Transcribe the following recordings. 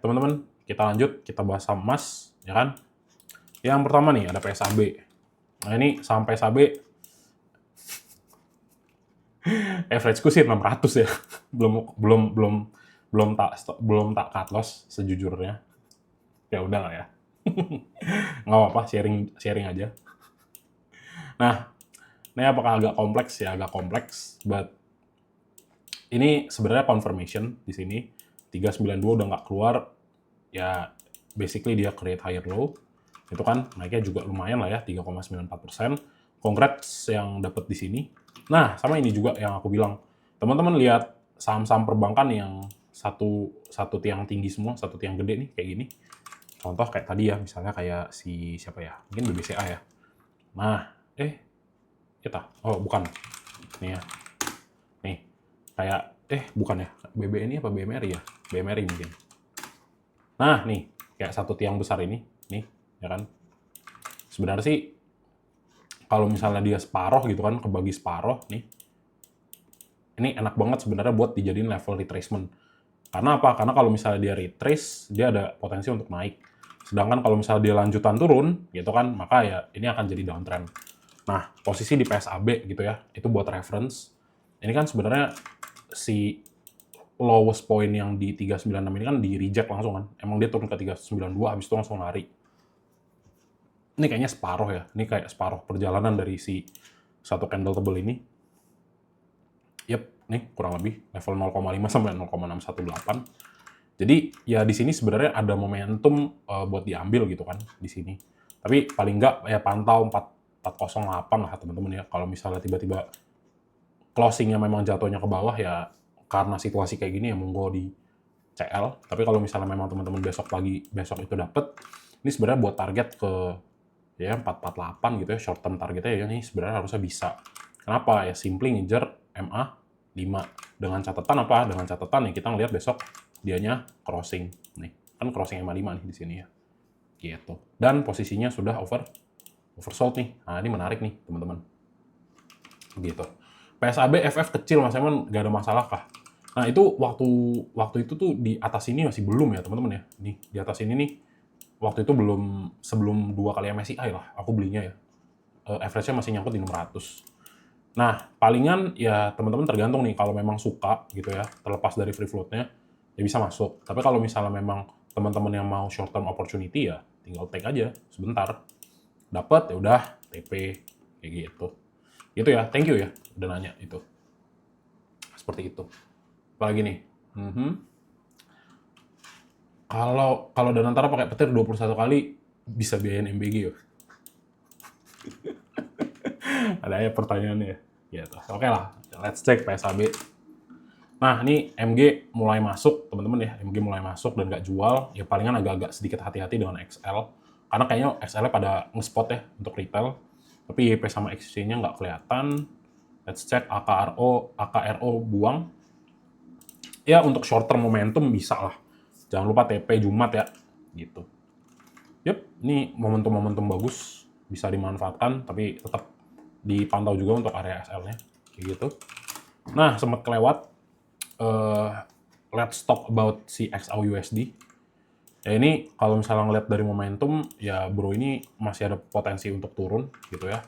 Teman-teman, kita lanjut, kita bahas saham emas, ya kan? Yang pertama nih, ada PSAB. Nah, ini saham PSAB, average-ku sih 600 ya. Belum belum belum belum tak cut loss sejujurnya. Ya udah lah ya. Nggak apa-apa, sharing aja. Nah, ini apakah agak kompleks ya? Agak kompleks, but ini sebenarnya confirmation di sini. 392 udah nggak keluar, ya basically dia create higher low. Itu kan naiknya juga lumayan lah ya, 3,94%. Congrats yang dapat di sini. Nah, sama ini juga yang aku bilang. Teman-teman lihat saham-saham perbankan yang satu tiang tinggi semua, satu tiang gede nih, kayak gini. Contoh kayak tadi ya, misalnya kayak si siapa ya? Mungkin BBCA ya. Nah, kita. Oh, bukan. Nih ya. Nih. Kayak bukan ya. BBNI apa BMRI ya? BMRI mungkin. Nah, nih, kayak satu tiang besar ini, nih, ya kan? Sebenarnya sih kalau misalnya dia separoh gitu kan, kebagi separoh nih, ini enak banget sebenarnya buat dijadiin level retracement. Karena apa? Karena kalau misalnya dia retrace, dia ada potensi untuk naik. Sedangkan kalau misalnya dia lanjutan turun, gitu kan, maka ya ini akan jadi downtrend. Nah, posisi di PSAB gitu ya, itu buat reference. Ini kan sebenarnya si lowest point yang di 396 ini kan di reject langsung kan. Emang dia turun ke 392, habis itu langsung lari. Ini kayaknya separuh ya. Ini kayak separuh perjalanan dari si satu candle tebel ini. Yep, nih kurang lebih level 0,5 sampai 0,618. Jadi ya di sini sebenarnya ada momentum buat diambil gitu kan di sini. Tapi paling nggak ya pantau 408 lah teman-teman ya. Kalau misalnya tiba-tiba closingnya memang jatuhnya ke bawah ya karena situasi kayak gini ya monggo di CL. Tapi kalau misalnya memang teman-teman besok itu dapet, ini sebenarnya buat target ke ya 448 gitu ya, short term targetnya ya ini sebenarnya harusnya bisa. Kenapa? Ya simply ngejar MA 5. Dengan catatan apa? Dengan catatan nih kita ngelihat besok dianya crossing. Nih, kan crossing MA 5 nih di sini ya. Gitu. Dan posisinya sudah oversold nih. Nah, ini menarik nih, teman-teman. Gitu. PSAB FF kecil Mas Eman nggak ada masalah kah? Nah, itu waktu itu tuh di atas ini masih belum ya, teman-teman ya. Nih, di atas ini nih waktu itu belum, sebelum 2 kali MSCI lah aku belinya ya. Average-nya masih nyangkut di 600. Nah, palingan ya teman-teman tergantung nih, kalau memang suka gitu ya, terlepas dari free float-nya, ya bisa masuk. Tapi kalau misalnya memang teman-teman yang mau short term opportunity ya tinggal take aja sebentar. Dapat ya udah TP kayak gitu. Gitu ya, thank you ya udah nanya itu. Seperti itu. Apalagi nih? Kalau Danantara pakai petir 21 kali bisa biayain MBG ya. Ada ya pertanyaannya ya. Gitu. Oke lah, let's check PSAB. Nah, ini MG mulai masuk, teman-teman ya. MG mulai masuk dan nggak jual. Ya palingan agak-agak sedikit hati-hati dengan XL. Karena kayaknya XL-nya pada nge-spot ya untuk retail. Tapi YP sama XC-nya nggak kelihatan. Let's check AKRO buang. Ya untuk short term momentum bisa lah. Jangan lupa TP Jumat ya. Gitu. Yep, ini momentum-momentum bagus. Bisa dimanfaatkan, tapi tetap dipantau juga untuk area SL-nya. Kayak gitu. Nah, sempat kelewat. Let's talk about si XAUUSD. Ya ini kalau misalnya ngeliat dari momentum, ya bro ini masih ada potensi untuk turun gitu ya.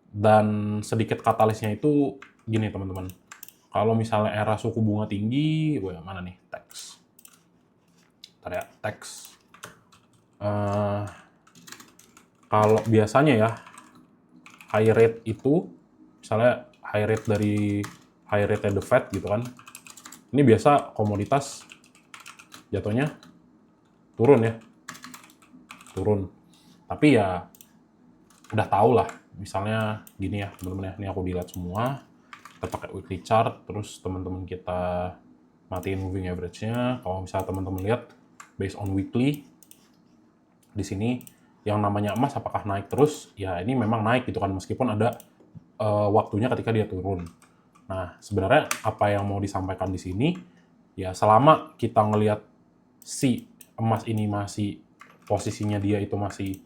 Dan sedikit katalisnya itu gini teman-teman. Kalau misalnya era suku bunga tinggi, mana nih teks? Ntar ya, teks. Kalau biasanya ya high rate itu, misalnya high rate the Fed gitu kan, ini biasa komoditas jatuhnya turun ya, turun. Tapi ya udah tau lah, misalnya gini ya teman-teman ya, ini aku dilihat semua, kita pakai weekly chart, terus teman-teman kita matiin moving average-nya. Kalau misalnya teman-teman lihat based on weekly, di sini yang namanya emas apakah naik terus? Ya ini memang naik gitu kan, meskipun ada waktunya ketika dia turun. Nah, sebenarnya apa yang mau disampaikan di sini, ya selama kita ngelihat si emas ini masih posisinya dia itu masih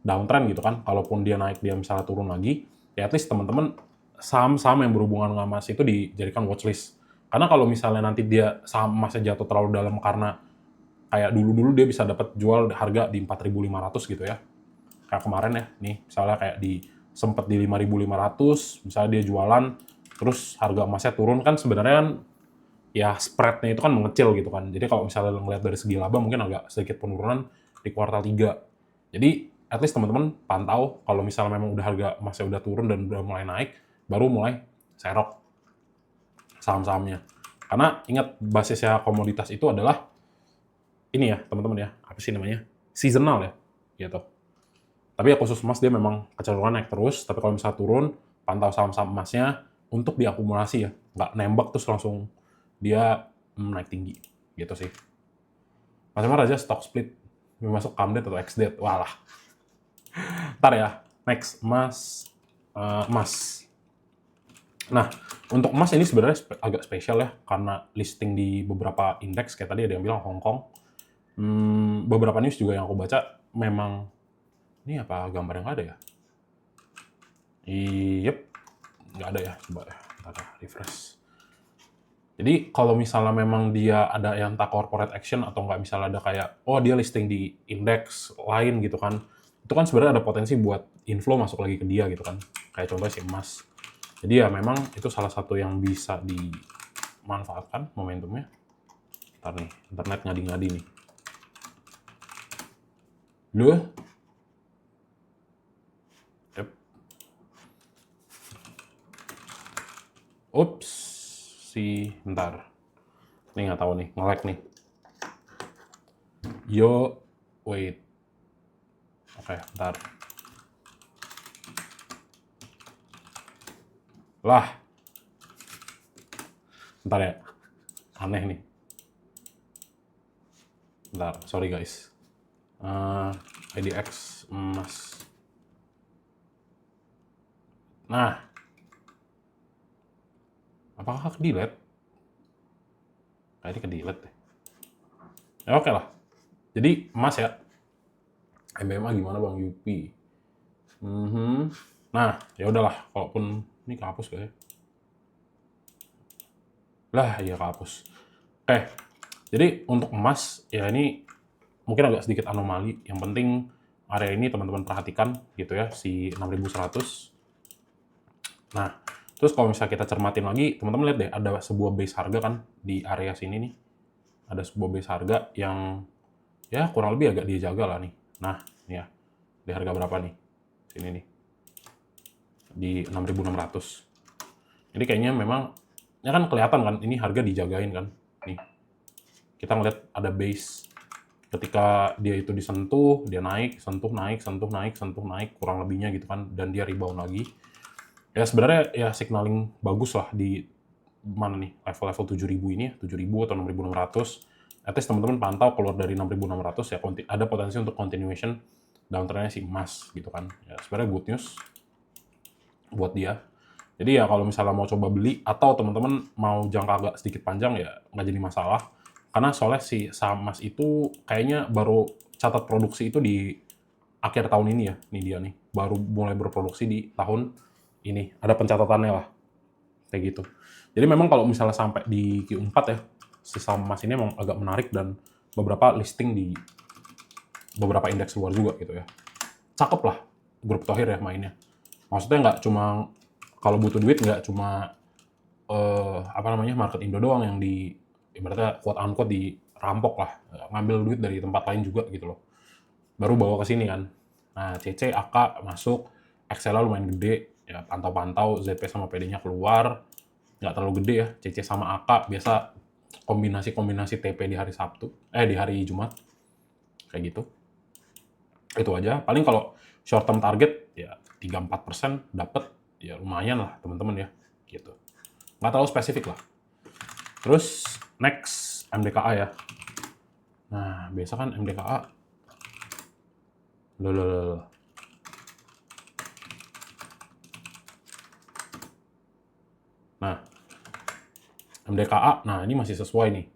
downtrend gitu kan, kalaupun dia naik dia misalnya turun lagi, ya at least teman-teman saham-saham yang berhubungan dengan emas itu dijadikan watchlist. Karena kalau misalnya nanti dia saham emasnya jatuh terlalu dalam karena kayak dulu-dulu dia bisa dapat jual harga di 4.500 gitu ya. Kayak kemarin ya, nih misalnya kayak sempet di 5.500, misalnya dia jualan, terus harga emasnya turun kan sebenarnya kan ya spread-nya itu kan mengecil gitu kan. Jadi kalau misalnya ngelihat dari segi laba mungkin agak sedikit penurunan di kuartal 3. Jadi at least teman-teman pantau kalau misalnya memang udah harga emasnya udah turun dan udah mulai naik, baru mulai serok saham-sahamnya. Karena ingat basisnya komoditas itu adalah ini ya teman-teman ya, apa sih namanya? Seasonal ya, gitu. Tapi ya khusus emas dia memang kecenderungan naik terus, tapi kalau misalnya turun, pantau saham-saham emasnya untuk diakumulasi ya, nggak nembak terus langsung dia naik tinggi, gitu sih. Mas Emar aja stock split, masuk CAMDET atau XDET, walah. Ntar ya, next, emas. Nah, untuk emas ini sebenarnya agak spesial ya, karena listing di beberapa indeks, kayak tadi ada yang bilang Hong Kong. Beberapa news juga yang aku baca, memang, ini apa gambar yang ada ya? Yep, nggak ada ya, coba ya, ntar refresh. Jadi kalau misalnya memang dia ada yang tak corporate action atau nggak misalnya ada kayak, oh dia listing di indeks lain gitu kan, itu kan sebenarnya ada potensi buat inflow masuk lagi ke dia gitu kan, kayak contohnya si emas. Jadi ya memang itu salah satu yang bisa dimanfaatkan momentumnya. Ntar nih, internet ngadi-ngadi nih. Duh. Yep. Ups, bentar. Ini nggak tahu nih, nge-lag nih. Yo, wait. Oke, bentar. Lah. Bentar ya. Aneh nih. Bentar, sorry guys. IDX emas. Nah. Apakah ke-delete? Kayaknya ke-delete deh. Ya oke lah. Jadi emas ya. MBMA gimana Bang Yupi? Nah, ya udahlah, kalaupun ini kehapus kayaknya. Lah, iya kehapus. Oke. Jadi untuk emas ya ini mungkin agak sedikit anomali. Yang penting area ini teman-teman perhatikan gitu ya, si 6.100. Nah, terus kalau misalnya kita cermatin lagi, teman-teman lihat deh ada sebuah base harga kan di area sini nih. Ada sebuah base harga yang ya kurang lebih agak dia jaga lah nih. Nah, ini ya. Di harga berapa nih? Sini nih. Di 6.600. Jadi kayaknya memang, ya kan kelihatan kan, ini harga dijagain kan. Nih, kita ngeliat ada base. Ketika dia itu disentuh, dia naik, sentuh, naik, sentuh, naik, sentuh, naik, kurang lebihnya gitu kan. Dan dia rebound lagi. Ya sebenarnya ya signaling bagus lah di mana nih, level-level 7.000 ini, 7.000 atau 6.600. At least teman-teman pantau keluar dari 6.600 ya ada potensi untuk continuation downtrend-nya si emas gitu kan. Ya sebenarnya good news buat dia. Jadi ya kalau misalnya mau coba beli atau teman-teman mau jangka agak sedikit panjang ya nggak jadi masalah. Karena soalnya si saham emas itu kayaknya baru catat produksi itu di akhir tahun ini ya. Ini dia nih, baru mulai berproduksi di tahun ini. Ada pencatatannya lah. Kayak gitu. Jadi memang kalau misalnya sampai di Q4 ya, si saham emas ini memang agak menarik dan beberapa listing di beberapa indeks luar juga gitu ya. Cakep lah grup Thohir ya mainnya. Maksudnya nggak cuma, kalau butuh duit nggak cuma market Indo doang yang ibaratnya quote unquote dirampok lah, ngambil duit dari tempat lain juga gitu loh. Baru bawa ke sini kan. Nah, CC, AK masuk, XL lumayan gede, ya pantau-pantau, ZP sama PD-nya keluar, nggak terlalu gede ya, CC sama AK, biasa kombinasi-kombinasi TP di hari di hari Jumat, kayak gitu. Itu aja, paling kalau short term target, ya 3-4% dapet, ya lumayan lah teman-teman ya, gitu. Nggak terlalu spesifik lah. Terus, next, MDKA ya. Nah, biasa kan MDKA, loh. Nah, MDKA, nah ini masih sesuai nih.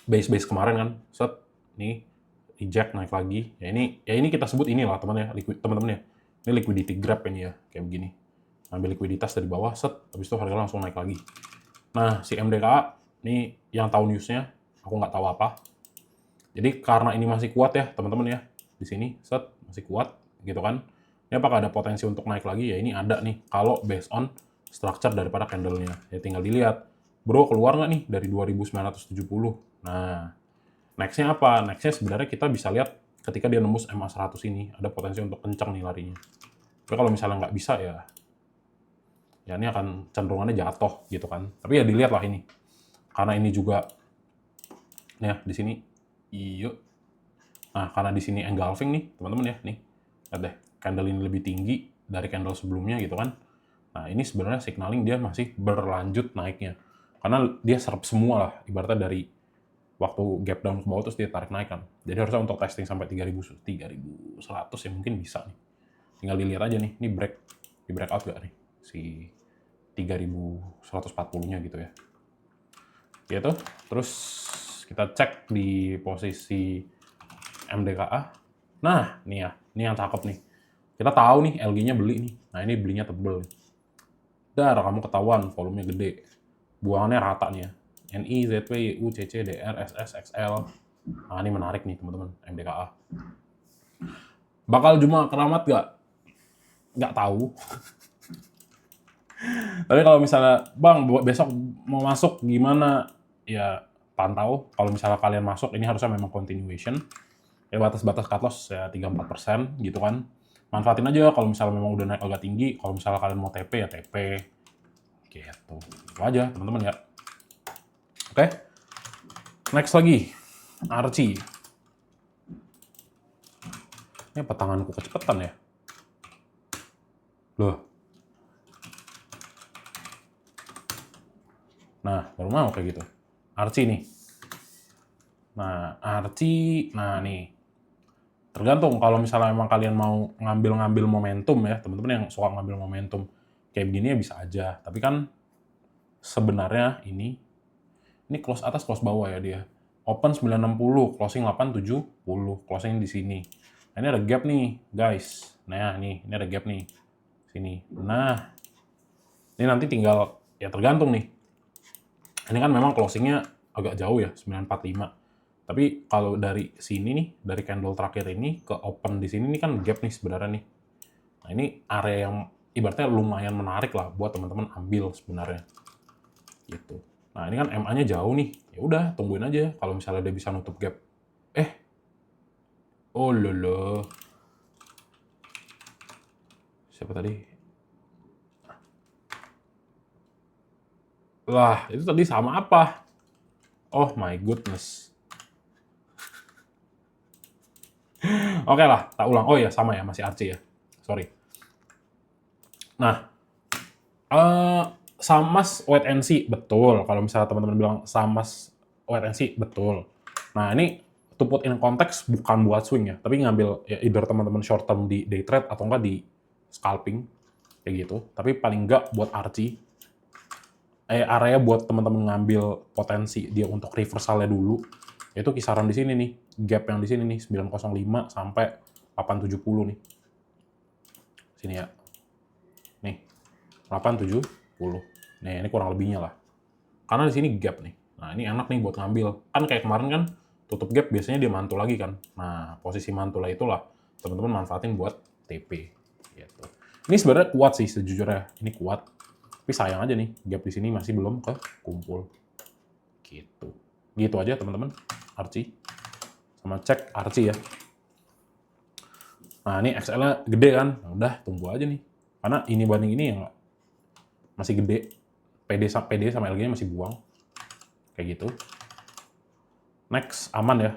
Base kemarin kan, set, nih, eject naik lagi. Ya ini kita sebut inilah teman-teman ya. Ini liquidity grab ini ya, kayak begini. Ambil likuiditas dari bawah, set, habis itu harga langsung naik lagi. Nah, si MDKA, ini yang tahu newsnya, aku nggak tahu apa. Jadi karena ini masih kuat ya, teman-teman ya. Di sini, set, masih kuat, gitu kan. Ini apakah ada potensi untuk naik lagi? Ya ini ada nih, kalau based on structure daripada candle-nya. Ya tinggal dilihat, bro keluar nggak nih dari 2970? Nah, next-nya apa? Next-nya sebenarnya kita bisa lihat ketika dia nembus MA100 ini, ada potensi untuk kencang nih larinya. Tapi kalau misalnya nggak bisa ya ini akan cenderungannya jatuh gitu kan. Tapi ya dilihat lah ini. Karena ini juga ya di sini iya. Nah, karena di sini engulfing nih, teman-teman ya, nih. Lihat deh, candle ini lebih tinggi dari candle sebelumnya gitu kan. Nah, ini sebenarnya signaling dia masih berlanjut naiknya. Karena dia serap semua lah, ibaratnya dari waktu gap down ke bawah terus dia tarik naik kan. Jadi harusnya untuk testing sampai 3100 ya mungkin bisa nih. Tinggal dilihat aja nih, ini di breakout gak nih si 3140-nya gitu ya. Gitu. Terus kita cek di posisi MDKA. Nah, nih ya, ini yang cakep nih. Kita tahu nih LG-nya beli nih. Nah, ini belinya tebel nih. Dar, kamu ketahuan volumenya gede. Buangannya rata nih ya. NI, ZP, YU, CC, DR, SS, XL. Nah, ini menarik nih teman-teman, MDKA. Bakal cuma keramat gak? Nggak tahu. Tapi kalau misalnya, Bang, besok mau masuk gimana? Ya, pantau. Kalau misalnya kalian masuk, ini harusnya memang continuation. Ya, batas-batas cut loss ya 3-4% gitu kan. Manfaatin aja kalau misalnya memang udah naik agak tinggi. Kalau misalnya kalian mau TP, ya TP. Gitu. Itu aja, teman-teman ya. Oke. Next lagi. Archie. Ini apa tanganku kecepetan ya? Loh. Nah, baru mau kayak gitu. Archie nih. Nah, Archie, nah nih. Tergantung kalau misalnya emang kalian mau ngambil momentum ya, teman-teman yang suka ngambil momentum kayak begini ya bisa aja. Tapi kan sebenarnya ini close atas, close bawah ya dia. Open 960, closing 870, closing di sini. Nah, ini ada gap nih, guys. Nah, ini ada gap nih. Sini. Nah, ini nanti tinggal ya tergantung nih. Ini kan memang closingnya agak jauh ya, 945. Tapi kalau dari sini nih, dari candle terakhir ini ke open di sini nih kan gap nih sebenarnya nih. Nah, ini area yang ibaratnya lumayan menarik lah buat teman-teman ambil sebenarnya. Gitu. Nah, ini kan MA-nya jauh nih. Ya udah, tungguin aja kalau misalnya dia bisa nutup gap. Oh lolo. Siapa tadi? Lah, itu tadi sama apa? Oh my goodness. Oke lah, tak ulang. Oh ya, sama ya, masih Archie ya. Sorry. Nah, Samas wait and see, betul. Kalau misalnya teman-teman bilang Samas wait and see, betul. Nah, ini to put in context bukan buat swing ya, tapi ngambil ya either teman-teman short term di day trade atau enggak di scalping kayak gitu. Tapi paling enggak buat Archie area buat teman-teman ngambil potensi dia untuk reversalnya dulu itu kisaran di sini nih, gap yang di sini nih 905 sampai 870 nih. Sini ya. Nih. 870. Nih, ini kurang lebihnya lah. Karena di sini gap nih. Nah, ini enak nih buat ngambil. Kan kayak kemarin kan tutup gap biasanya dia mantul lagi kan. Nah, posisi mantul itulah teman-teman manfaatin buat TP gitu. Ini sebenarnya kuat sih sejujurnya. Ini kuat. Tapi sayang aja nih, gap di sini masih belum kekumpul. Gitu. Gitu aja teman-teman. Archie. Sama cek Archie ya. Nah, ini XL-nya gede kan. Nah, udah, tunggu aja nih. Karena ini banding ini yang masih gede. PD sama LG-nya masih buang. Kayak gitu. Next, aman ya.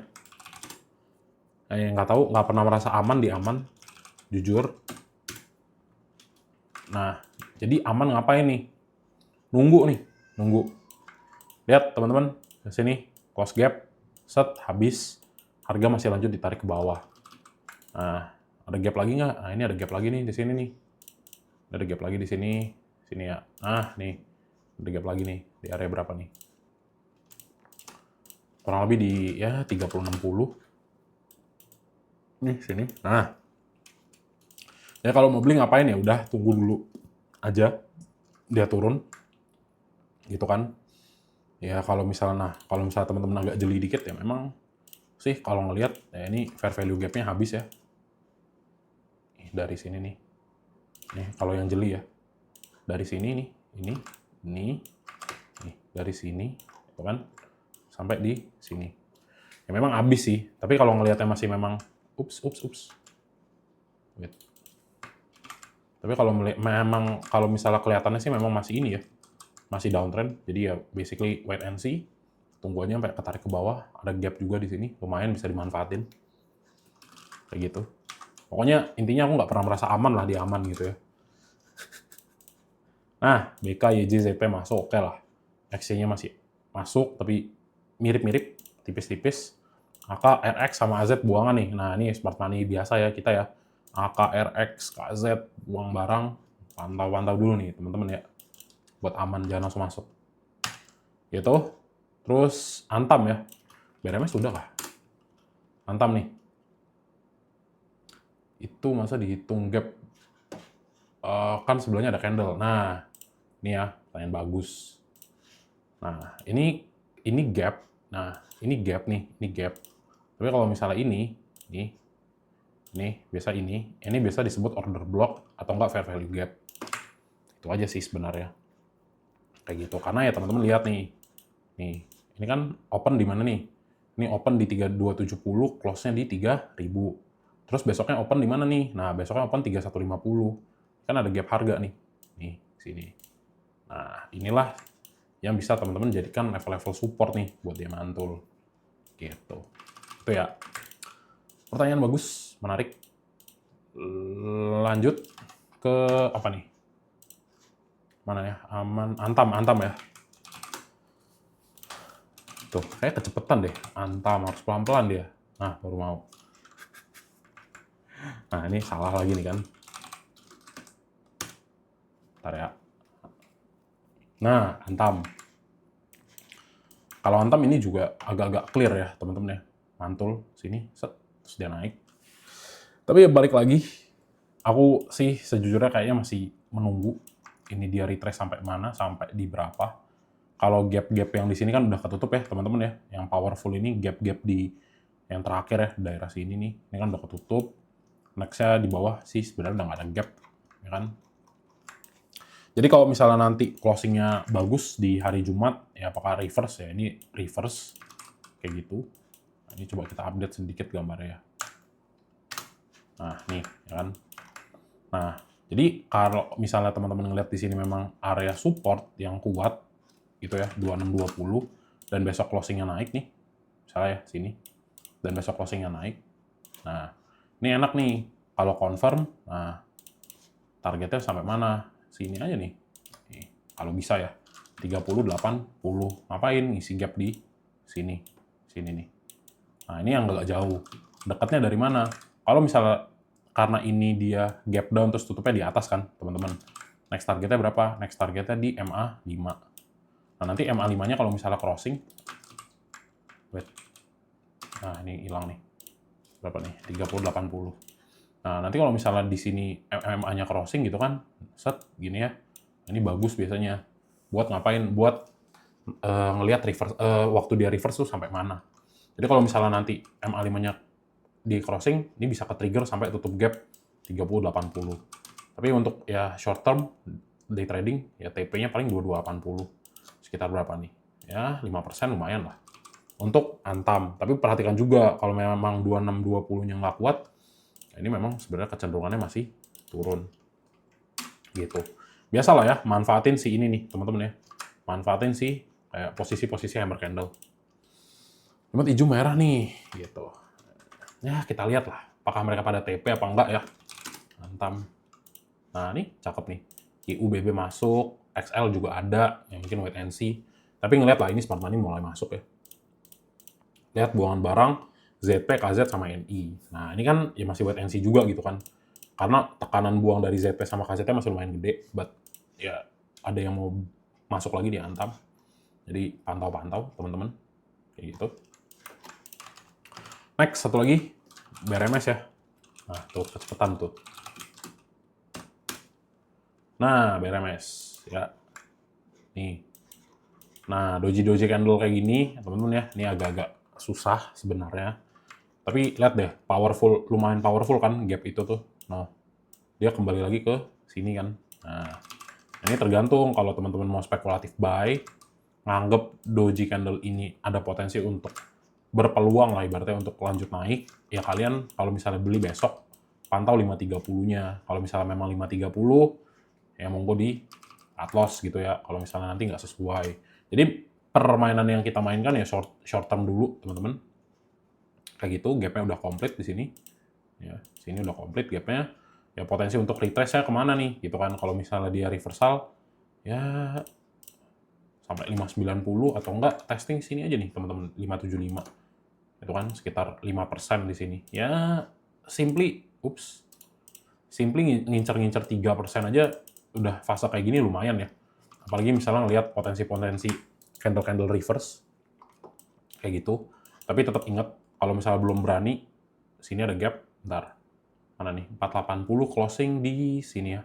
Nggak tahu, nggak pernah merasa aman di aman. Jujur. Nah, jadi aman ngapain nih? Nunggu nih. Nunggu. Lihat teman-teman. Di sini, close gap. Set, habis. Harga masih lanjut ditarik ke bawah. Nah, ada gap lagi nggak? Nah, ini ada gap lagi nih di sini nih. Ada gap lagi di sini. Sini ya. Nah, nih. Ada gap lagi nih. Di area berapa nih? Kurang lebih di ya 30-60. Nih, sini. Nah. Ya kalau mau beli ngapain ya udah tunggu dulu aja dia turun. Gitu kan. Ya kalau misalnya teman-teman agak jeli dikit ya memang sih kalau ngelihat ya ini fair value gap-nya habis ya. Dari sini nih. Nih kalau yang jeli ya. Dari sini nih, ini, nih, dari sini, gitu kan, sampai di sini. Ya memang habis sih, tapi kalau ngelihatnya masih memang, ups. Wait. Tapi kalau misalnya kelihatannya sih memang masih ini ya, masih downtrend. Jadi ya basically wait and see. Tunggu aja sampai ketarik ke bawah. Ada gap juga di sini, lumayan bisa dimanfaatin. Kayak gitu. Pokoknya intinya aku nggak pernah merasa aman lah, dia aman gitu ya. Nah, BK, YJ, ZP masuk, oke lah. XC-nya masih masuk, tapi mirip-mirip, tipis-tipis. AK, RX, sama AZ buangan nih. Nah, ini smart money biasa ya kita ya. AK, RX, KZ, buang barang. Pantau-pantau dulu nih teman-teman ya. Buat aman, jangan langsung masuk. Gitu. Terus Antam ya. BRMS sudah kah? Antam nih. Itu masa dihitung gap. Kan sebelahnya ada candle. Nah, ini ya, pertanyaan bagus. Nah, ini gap. Nah, ini gap nih, ini gap. Tapi kalau misalnya ini biasa disebut order block atau enggak fair value gap. Itu aja sih sebenarnya. Kayak gitu. Karena ya teman-teman lihat nih. Nih, ini kan open di mana nih? Ini open di 3270, close-nya di 3000. Terus besoknya open di mana nih? Nah, besoknya open 3150. Kan ada gap harga nih. Nih, sini. Nah, inilah yang bisa teman-teman jadikan level-level support nih buat dia mantul. Gitu. Itu ya. Pertanyaan bagus, menarik. Lanjut ke apa nih? Mana ya? Antam ya. Tuh, kayak kecepetan deh. Antam harus pelan-pelan dia. Nah, baru mau. Nah, ini salah lagi nih kan. Bentar ya. Nah, Antam. Kalau Antam ini juga agak-agak clear ya, teman-teman ya. Mantul sini, set, terus dia naik. Tapi ya balik lagi, aku sih sejujurnya kayaknya masih menunggu ini dia retrace sampai mana, sampai di berapa. Kalau gap-gap yang di sini kan udah ketutup ya, teman-teman ya. Yang powerful ini gap-gap di yang terakhir ya, daerah sini nih. Ini kan udah ketutup. Next-nya di bawah sih sebenarnya udah nggak ada gap, ya kan. Jadi kalau misalnya nanti closing-nya bagus di hari Jumat, ya apakah reverse ya? Ini reverse, kayak gitu. Nah, ini coba kita update sedikit gambarnya ya. Nah, nih, ya kan. Nah, jadi kalau misalnya teman-teman ngeliat di sini memang area support yang kuat, gitu ya, 2620, dan besok closing-nya naik nih, misalnya ya, sini, dan besok closing-nya naik. Nah, ini enak nih, kalau confirm, nah, targetnya sampai mana? Sini aja nih, kalau bisa ya, 30, 80, ngapain? Ngisi gap di sini nih. Nah, ini yang agak jauh. Dekatnya dari mana? Kalau misalnya karena ini dia gap down terus tutupnya di atas kan, teman-teman. Next targetnya berapa? Next targetnya di MA5. Nah, nanti MA5-nya kalau misalnya crossing, wait. Nah, ini hilang nih. Berapa nih? 30, 80. Nah, nanti kalau misalnya di sini MA-nya crossing gitu kan, set, gini ya. Ini bagus biasanya. Buat ngapain? Buat ngelihat reverse, waktu dia reverse tuh sampai mana. Jadi kalau misalnya nanti MA5-nya di crossing, ini bisa ke-trigger sampai tutup gap 30-80. Tapi untuk ya short term, day trading, ya TP-nya paling 2280. Sekitar berapa nih? Ya 5% lumayan lah. Untuk Antam. Tapi perhatikan juga, kalau memang 2620-nya nggak kuat, ini memang sebenarnya kecenderungannya masih turun. Gitu. Biasalah ya, manfaatin si ini nih, teman-teman ya. Manfaatin si kayak posisi-posisi hammer candle. Cuma hijau merah nih, gitu. Ya, kita lihat lah. Apakah mereka pada TP apa enggak ya. Antam. Nah, ini cakep nih. IUBB masuk, XL juga ada, yang mungkin wait and see. Tapi ngeliat lah, ini smart money mulai masuk ya. Lihat buangan barang, ZP, KZ, sama NI. Nah, ini kan ya masih wait and see juga gitu kan. Karena tekanan buang dari ZP sama KZ masih lumayan gede, but ya ada yang mau masuk lagi di Antam. Jadi pantau-pantau, teman-teman. Kayak gitu. Next, satu lagi, BRMS ya. Nah, tuh, kecepatan tuh. Nah, BRMS, ya. Nih. Nah, doji-doji candle kayak gini, teman-teman ya, ini agak-agak susah sebenarnya. Tapi lihat deh, powerful, lumayan powerful kan gap itu tuh. Nah, dia kembali lagi ke sini kan. Nah, ini tergantung kalau teman-teman mau spekulatif buy, nganggep doji candle ini ada potensi untuk berpeluang lah ibaratnya untuk lanjut naik, ya kalian kalau misalnya beli besok, pantau 530-nya. Kalau misalnya memang 530, ya monggo di cut loss gitu ya, kalau misalnya nanti nggak sesuai. Jadi permainan yang kita mainkan ya short term dulu, teman-teman. Kayak gitu, gapnya udah komplit di sini. Ya, sini udah komplit gapnya. Ya potensi untuk retrace-nya kemana nih, gitu kan. Kalau misalnya dia reversal, ya sampai 590 atau enggak testing sini aja nih, teman-teman, 575. Itu kan sekitar 5% di sini. Ya, simply ngincer-ngincer 3% aja udah fase kayak gini lumayan ya. Apalagi misalnya ngelihat potensi-potensi candle-candle reverse kayak gitu. Tapi tetap ingat kalau misalnya belum berani, sini ada gap, bentar. Mana nih? 480 closing di sini ya.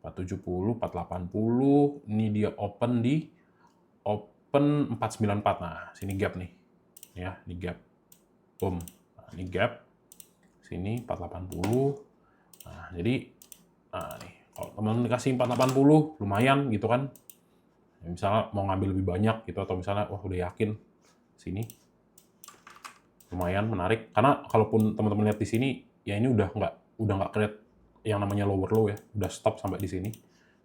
470, 480, ini dia open 494. Nah, sini gap nih. Ya, ini gap. Boom. Nah, ini gap. Sini 480. Nah, jadi nih, kalau teman-teman dikasih 480 lumayan gitu kan. Misalnya mau ngambil lebih banyak gitu atau misalnya wah udah yakin sini lumayan menarik karena kalaupun teman-teman lihat di sini ya ini udah nggak create yang namanya lower low ya, udah stop sampai di sini.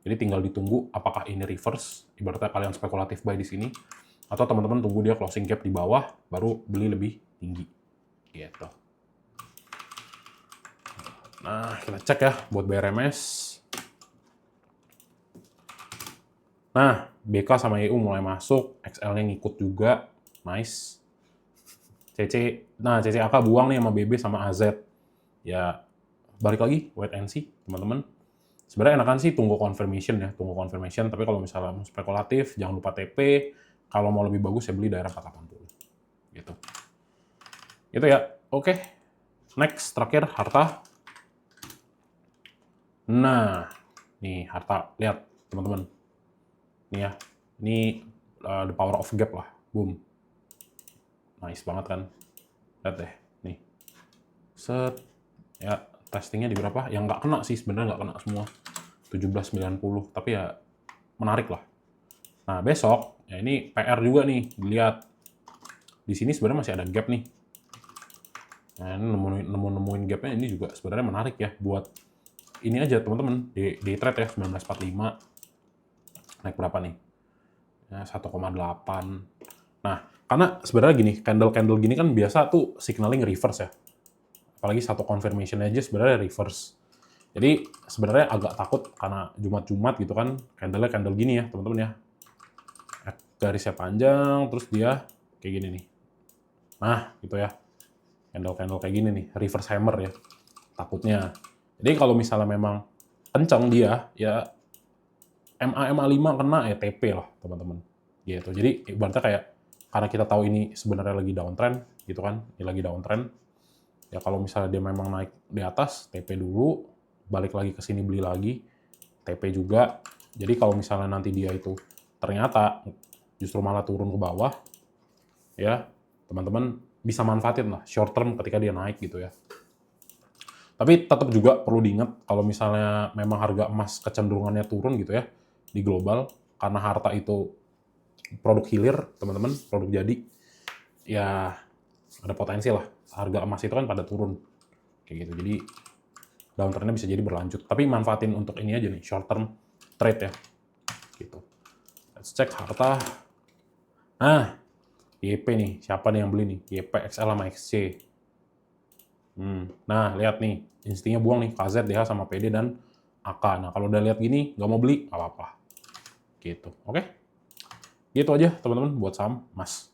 Jadi tinggal ditunggu apakah ini reverse, ibaratnya kalian spekulatif buy di sini atau teman-teman tunggu dia closing gap di bawah baru beli lebih tinggi gitu. Nah, kita cek ya buat BRMS. Nah, BK sama EU mulai masuk, XL-nya ngikut juga, nice. CCAK buang nih sama BB sama AZ. Ya, balik lagi, wait and see, teman-teman. Sebenarnya enakan sih tunggu confirmation ya, tapi kalau misalnya mau spekulatif, jangan lupa TP, kalau mau lebih bagus ya beli daerah 480. Gitu. Gitu ya, oke. Next, terakhir, harta. Nah, nih harta, lihat teman-teman. Nih ya, ini the power of gap lah, boom. Nice banget kan, lihat deh, nih. Set, ya testingnya di berapa? Yang nggak kena sih, sebenarnya nggak kena semua. 1790, tapi ya menarik lah. Nah besok, ya ini PR juga nih, dilihat. Di sini sebenarnya masih ada gap nih. Nah, nemuin gapnya ini juga sebenarnya menarik ya, buat ini aja teman-teman, di trade ya, 1945. Naik berapa nih? Ya, 1,8. Nah, karena sebenarnya gini, candle-candle gini kan biasa tuh signaling reverse ya. Apalagi satu confirmation aja sebenarnya reverse. Jadi sebenarnya agak takut karena Jumat-Jumat gitu kan, candle gini ya teman-teman ya. Garisnya panjang, terus dia kayak gini nih. Nah, gitu ya. Candle kayak gini nih, reverse hammer ya. Takutnya. Jadi kalau misalnya memang kencang dia, ya MA5 kena ya TP lah teman-teman. Gitu. Jadi ibaratnya kayak karena kita tahu ini sebenarnya lagi downtrend gitu kan, ini lagi downtrend. Ya kalau misalnya dia memang naik di atas, TP dulu, balik lagi ke sini beli lagi, TP juga. Jadi kalau misalnya nanti dia itu ternyata justru malah turun ke bawah, ya teman-teman bisa manfaatin lah short term ketika dia naik gitu ya. Tapi tetap juga perlu diingat kalau misalnya memang harga emas kecenderungannya turun gitu ya di global karena harta itu produk hilir teman-teman, produk jadi, ya ada potensi lah harga emas itu kan pada turun kayak gitu. Jadi downtrendnya bisa jadi berlanjut. Tapi manfaatin untuk ini aja nih short term trade ya gitu. Let's check harta. Nah, YP nih, siapa nih yang beli nih? YP XL sama XC. Nah, lihat nih, instingnya buang nih, KZ, DH, sama PD, dan AK. Nah, kalau udah lihat gini, nggak mau beli, nggak apa-apa. Gitu, oke? Gitu aja, teman-teman, buat saham Mas.